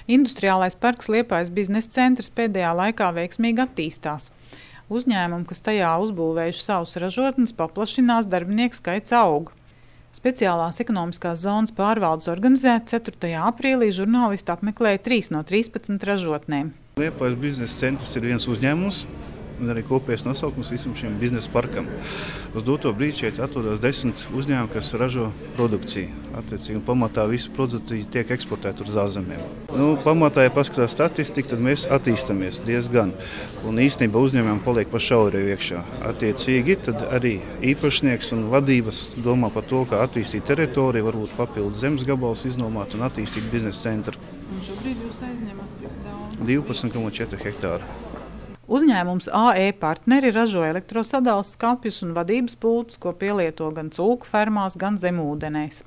Industriālais parks Liepājas biznesa centrs pēdējā laikā veiksmīgi attīstās. Uzņēmumi, kas tajā uzbūvējuši savus ražotnes, paplašinās, darbinieku skaits aug. Speciālās ekonomiskās zonas pārvaldes organizēta 4. aprīlī žurnālisti apmeklēja 3 no 13 ražotnēm. Liepājas biznesa centrs ir viens uzņēmums un arī kopējais nosaukums visam šim biznesa parkam. Uz doto brīdi šeit atrodas 10 uzņēmumi, kas ražo produkciju. Attiecīgi, pamatā visi produkti tiek eksportēti uz ārzemēm. Pamatā, ja paskatās statistiku, tad mēs attīstamies diezgan. Un īstenībā uzņēmumiem paliek pa šauri iekšā. Attiecīgi, tad arī īpašnieks un vadības domā par to, kā attīstīt teritoriju, varbūt papildus zemes gabalus iznomāt un attīstīt biznesa centru. Un šobrīd jūs aizņemat cik daudz? 12,4 hektāru. Uzņēmums AE partneri ražo elektrosadales skapjus un vadības pultus, ko pielieto gan cūku fermās, gan zemūdenēs.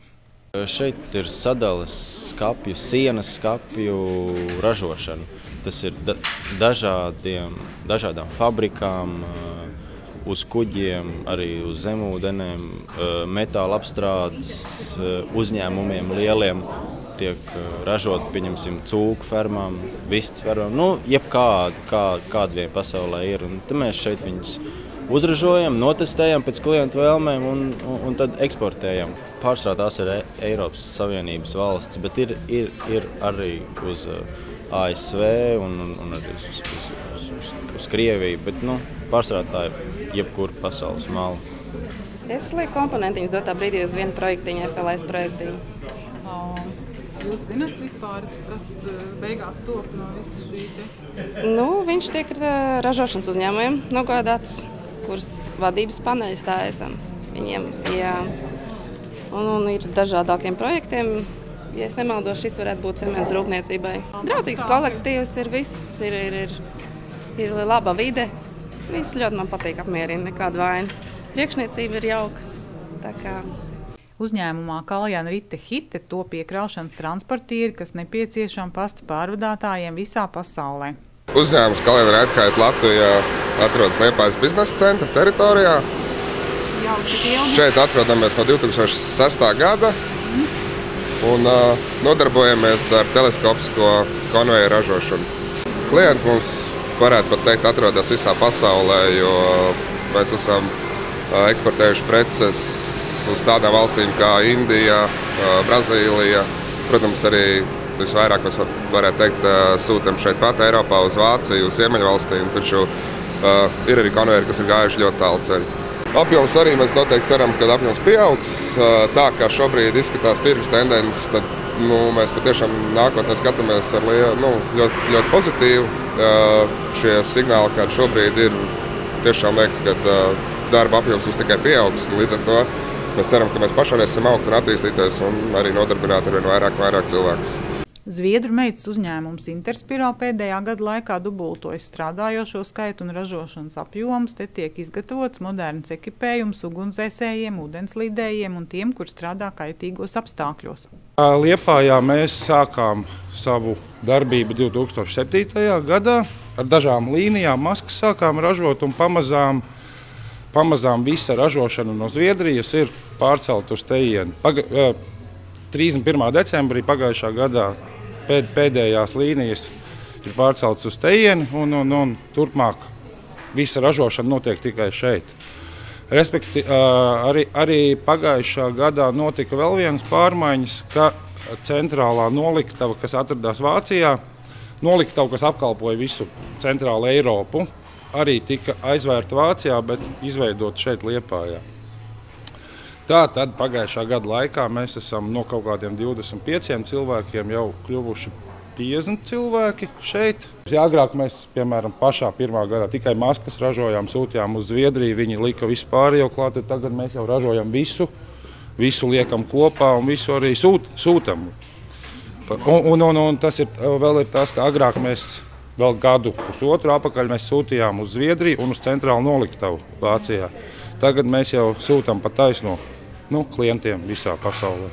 Šeit ir sadales skapju, sienas skapju ražošana. Tas ir dažādām fabrikām, uz kuģiem, arī uz zemūdenēm, metāla apstrādes uzņēmumiem lieliem. Tiek ražot, pieņemsim, cūku fermām, vistas fermām, kāda vien pasaulē ir. Un te mēs šeit viņus uzražojam, notestējam pēc klientu vēlmēm un tad eksportējam. Pārsvarā tās ir Eiropas Savienības valsts, bet ir arī uz ASV un arī uz Krieviju, bet pārsvarā tā ir jebkura pasaules mala. Es lieku komponentiņus dotā brīdī uz vienu projektiņu, FLS projektiņu. Jūs zināt vispār, kas beigās top no visu šī te? Viņš tiek ražošanas uzņēmumiem nogādāts, kuras vadības paneļas tā esam viņiem. Jā. Un ir dažādākiem projektiem. Ja es nemaldos, šis varētu būt cements rūpniecībai. Draudzīgs kolektīvs ir viss, ir laba vide. Viss ļoti man patīk, apmierina, nekāda vaina. Priekšniecība ir jauka. Tā kā Uzņēmumā Kaljana Rite Hite top iekraušanas transportieri, kas nepieciešami pasta pārvadātājiem visā pasaulē. Uzņēmums Kaljana Rite Hite Latvijā atrodas Liepājas biznesa centra teritorijā. Šeit atrodamies no 2006. gada un nodarbojamies ar teleskopisko konvejeru ražošanu. Klienti mums, varētu pat teikt, atrodas visā pasaulē, jo mēs esam eksportējuši preces uz tādām valstīm kā Indija, Brazīlija. Protams, arī visvairāk mēs varētu teikt sūtam šeit pat Eiropā uz Vāciju, uz Ziemeļvalstīm, taču ir arī konvejeri, kas ir gājuši ļoti tālu ceļu. Apjoms arī mēs noteikti ceram, ka apjoms pieaugs. Tā kā šobrīd izskatās tirgus tendences, tad mēs patiešām nākotnē skatāmies ar ļoti pozitīvu. Šie signāli, kādi šobrīd ir, tiešām liekas, ka darba apjoms tikai pieaugs. Līdz ar to mēs ceram, ka mēs paši varēsim augt un attīstīties un arī nodarbināt arvien vairāk cilvēkus. Zviedru meitas uzņēmums Interspiro pēdējā gada laikā dubultojas strādājošo skaitu un ražošanas apjomus. Te tiek izgatavots moderns ekipējums ugunsdzēsējiem, ūdenslīdējiem un tiem, kur strādā kaitīgos apstākļos. Liepājā mēs sākām savu darbību 2007. gadā. Ar dažām līnijām maskas sākām ražot un pamazām visa ražošana no Zviedrijas ir pārcelta uz tejieni. 31. decembrī pagājušā gadā pēdējās līnijas ir pārceltas uz tejieni un turpmāk visa ražošana notiek tikai šeit. Arī pagājušā gadā notika vēl vienas pārmaiņas, ka centrālā noliktava, kas atradās Vācijā, noliktava, kas apkalpoja visu centrālu Eiropu, arī tika aizvērta Vācijā, bet izveidota šeit Liepājā. Tātad pagājušā gada laikā mēs esam no kaut kādiem 25 cilvēkiem jau kļuvuši 50 cilvēki šeit. Agrāk mēs, piemēram, pašā pirmā gadā tikai maskas ražojām, sūtījām uz Zviedriju, viņi lika visu pārējo klāt, tagad mēs jau ražojam visu liekam kopā un visu arī sūtam. Un tas vēl ir tas, ka agrāk mēs vēl gadu pusotru apakaļ mēs sūtījām uz Zviedriju un uz centrālu noliktavu Vācijā. Tagad mēs jau sūtam pa taisno klientiem visā pasaulē.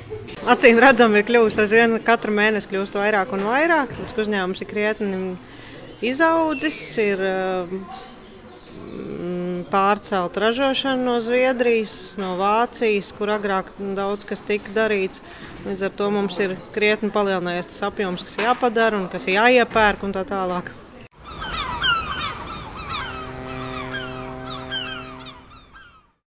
Acīm redzam, ir kļūst aizvien katru mēnesi kļūst vairāk un vairāk. Uzņēmums ir krietni izaudzis, ir pārcelt ražošanu no Zviedrijas, no Vācijas, kur agrāk daudz kas tika darīts. Līdz ar to mums ir krietni palielinājies tas apjoms, kas jāpadara un kas jāiepērk un tā tālāk.